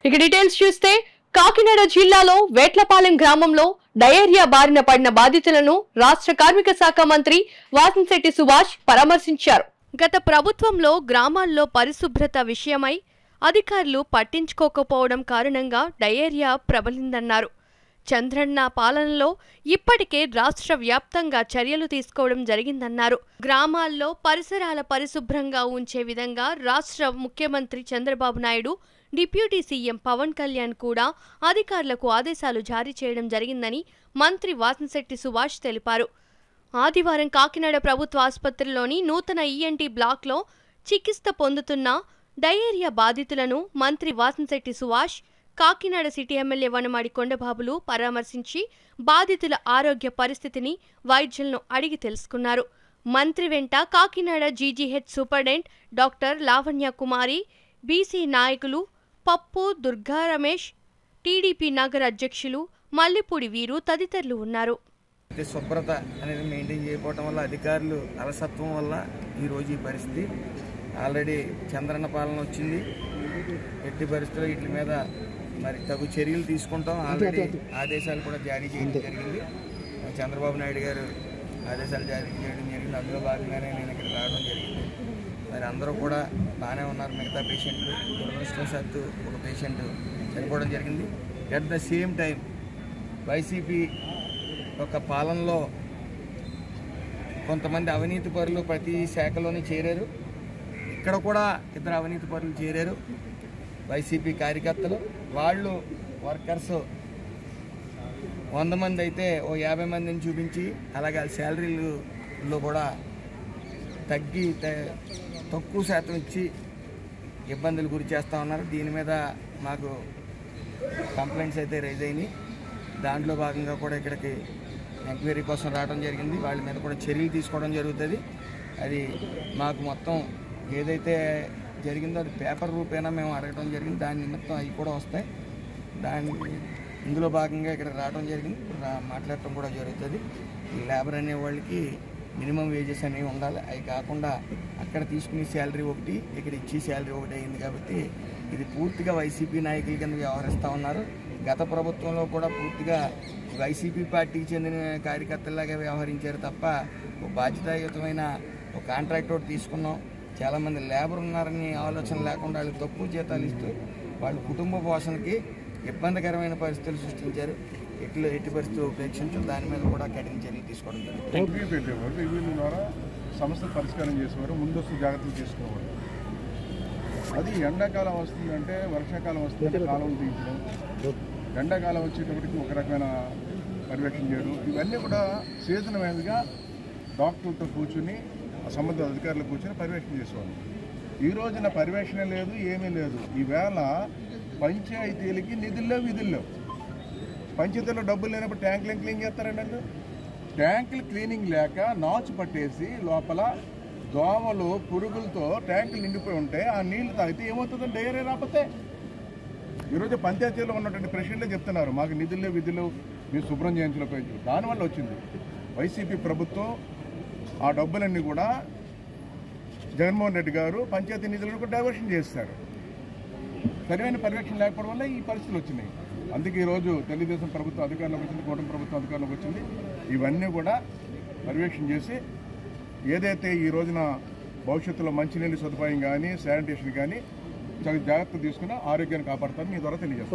ఇక డీటెయిల్స్ చూస్తే కాకినాడ జిల్లాలో వేట్లపాలెం గ్రామంలో డయేరియా బారిన పడిన బాధితులను రాష్ట్ర కార్మిక శాఖ మంత్రి వాసంశెట్టి సుభాష్ పరామర్శించారు. గత ప్రభుత్వంలో గ్రామాల్లో పరిశుభ్రత విషయమై అధికారులు పట్టించుకోకపోవడం కారణంగా డయేరియా ప్రబలిందన్నారు. చంద్రన్న పాలనలో ఇప్పటికే రాష్ట్ర వ్యాప్తంగా చర్యలు తీసుకోవడం జరిగిందన్నారు. గ్రామాల్లో పరిసరాల పరిశుభ్రంగా ఉంచే విధంగా రాష్ట్ర ముఖ్యమంత్రి చంద్రబాబు నాయుడు, డిప్యూటీ సీఎం పవన్ కళ్యాణ్ కూడా అధికారులకు ఆదేశాలు జారీ చేయడం జరిగిందని మంత్రి వాసంశెట్టి సుభాష్ తెలిపారు. ఆదివారం కాకినాడ ప్రభుత్వ ఆసుపత్రిలోని నూతన ఈఎన్టీ బ్లాక్లో చికిత్స పొందుతున్న డయేరియా బాధితులను మంత్రి వాసంశెట్టి సుభాష్, కాకినాడ సిటీ ఎమ్మెల్యే వనమాడి కొండబాబులు పరామర్శించి బాధితుల ఆరోగ్య పరిస్థితిని, వైద్యులను అడిగి తెలుసుకున్నారు. మంత్రి వెంట Kakinada GGH superintendent doctor Lavanya Kumari, BC నాయకులు పప్పు, దుర్గా రమేష్, టీడీపీ నగర అధ్యక్షులు మల్లిపూడి వీరు తదితరులు ఉన్నారు. శుభ్రత అనేది మెయింటైన్ చేయకపోవడం వల్ల అధికారులు అలసత్వం వల్ల ఈరోజు ఈ పరిస్థితి. ఆల్రెడీ చంద్రన్న పాలన వచ్చింది. ఎట్టి పరిస్థితుల్లో వీటి మీద మరి తగు చర్యలు తీసుకుంటాం. ఆల్రెడీ ఆదేశాలు కూడా జారీ చేయడం జరిగింది. చంద్రబాబు నాయుడు గారు ఆదేశాలు జారీ చేయడం జరిగింది. అందులో భాగంగానే నేను ఇక్కడ రావడం జరిగింది. మరి అందరూ కూడా బాగానే ఉన్నారు. మిగతా పేషెంట్లు దురదృష్టవశాత్తు ఒక పేషెంట్ చనిపోవడం జరిగింది. At the same time YCP యొక్క పాలనలో కొంతమంది అవినీతి పరులు ప్రతి శాఖలోని చేరారు. ఇక్కడ కూడా ఇద్దరు అవినీతి పరులు చేరారు. వైసీపీ కార్యకర్తలు వాళ్ళు వర్కర్స్ 100 మంది అయితే ఓ 50 మందిని చూపించి అలాగే శాలరీలో కూడా తక్కువ శాతం ఇచ్చి ఇబ్బందులు గురి చేస్తూ ఉన్నారు. దీని మీద మాకు కంప్లైంట్స్ అయితే రైజ్ అయినాయి. దాంట్లో భాగంగా కూడా ఇక్కడికి ఎంక్వైరీ కోసం రావడం జరిగింది. వాళ్ళ మీద కూడా చర్యలు తీసుకోవడం జరుగుతుంది. అది మాకు మొత్తం ఏదైతే జరిగిందో అది పేపర్ రూపేనా మేము అడగడం జరిగింది. దాని నిమిత్తం అవి కూడా వస్తాయి. ఇందులో భాగంగా ఇక్కడ రావడం జరిగింది. మాట్లాడటం కూడా జరుగుతుంది. ఈ లేబర్ అనే వాళ్ళకి మినిమం వేజెస్ అనేవి ఉండాలి. అవి కాకుండా అక్కడ తీసుకునే శాలరీ ఒకటి, ఇక్కడ ఇచ్చే శాలరీ ఒకటి అయింది. కాబట్టి ఇది పూర్తిగా వైసీపీ నాయకుల కింద వ్యవహరిస్తూ ఉన్నారు. గత ప్రభుత్వంలో కూడా పూర్తిగా వైసీపీ పార్టీకి చెందిన కార్యకర్తలాగా వ్యవహరించారు తప్ప ఒక బాధ్యతాయుతమైన ఒక కాంట్రాక్ట్ ఒకటి తీసుకున్నాం. చాలామంది లేబర్ ఉన్నారని ఆలోచన లేకుండా వాళ్ళకి తక్కువ జీతాలు ఇస్తూ వాళ్ళ కుటుంబ పోషణకి ఇబ్బందికరమైన పరిస్థితులు సృష్టించారు. ఎట్టి పరిస్థితులు ఉపేక్షించారు. దాని మీద కూడా కఠిన చర్యలు తీసుకోవడం జరిగింది. ద్వారా సమస్యలు పరిష్కారం చేసేవారు, ముందస్తు జాగ్రత్తలు చేసుకోవాలి. అది ఎండాకాలం వస్తుందంటే, వర్షాకాలం వస్తుందంటే కాలం తీయించడం, ఎండాకాలం వచ్చేటప్పటికి ఒక రకమైన పర్యవేక్షణ చేయడం, ఇవన్నీ కూడా సీజన్ వైజ్గా డాక్టర్లతో కూర్చుని సంబంధిత అధికారులు కూర్చొని పర్యవేక్షణ చేసేవాళ్ళు. ఈ రోజున పర్యవేక్షణ లేదు, ఏమీ లేదు. ఈవేళ పంచాయతీలకి నిధుల్లో విధుల్లో, పంచాయతీలో డబ్బులు లేనప్పుడు ట్యాంకులు క్లీన్ చేస్తారండి. ట్యాంకులు క్లీనింగ్ లేక నాచు పట్టేసి లోపల దోమలు పురుగులతో ట్యాంకులు నిండిపోయి ఉంటే ఆ నీళ్లు తాగితే ఏమవుతుందని డయేరియా రాకపోతే. ఈరోజు పంచాయతీలో ఉన్నటువంటి ప్రెసిడెంట్లే చెప్తున్నారు మాకు నిధుల్లో విధులు మీరు శుభ్రం చేయించలేకపోయింది. దానివల్ల వచ్చింది. వైసీపీ ప్రభుత్వం ఆ డబ్బులన్నీ కూడా జగన్మోహన్ రెడ్డి గారు పంచాయతీ నిధులను డైవర్షన్ చేస్తారు. సరైన పర్యవేక్షణ లేకపోవడం వల్ల ఈ పరిస్థితులు వచ్చినాయి. అందుకే ఈరోజు తెలుగుదేశం ప్రభుత్వం అధికారంలోకి వచ్చింది, కూటమి ప్రభుత్వం అధికారంలోకి వచ్చింది. ఇవన్నీ కూడా పర్యవేక్షణ చేసి ఏదైతే ఈ రోజున భవిష్యత్తులో మంచినీళ్ళు సదుపాయం కానీ శానిటేషన్ కానీ జాగ్రత్తలు తీసుకుని ఆరోగ్యాన్ని కాపాడుతారని మీ ద్వారా తెలియజేస్తాను.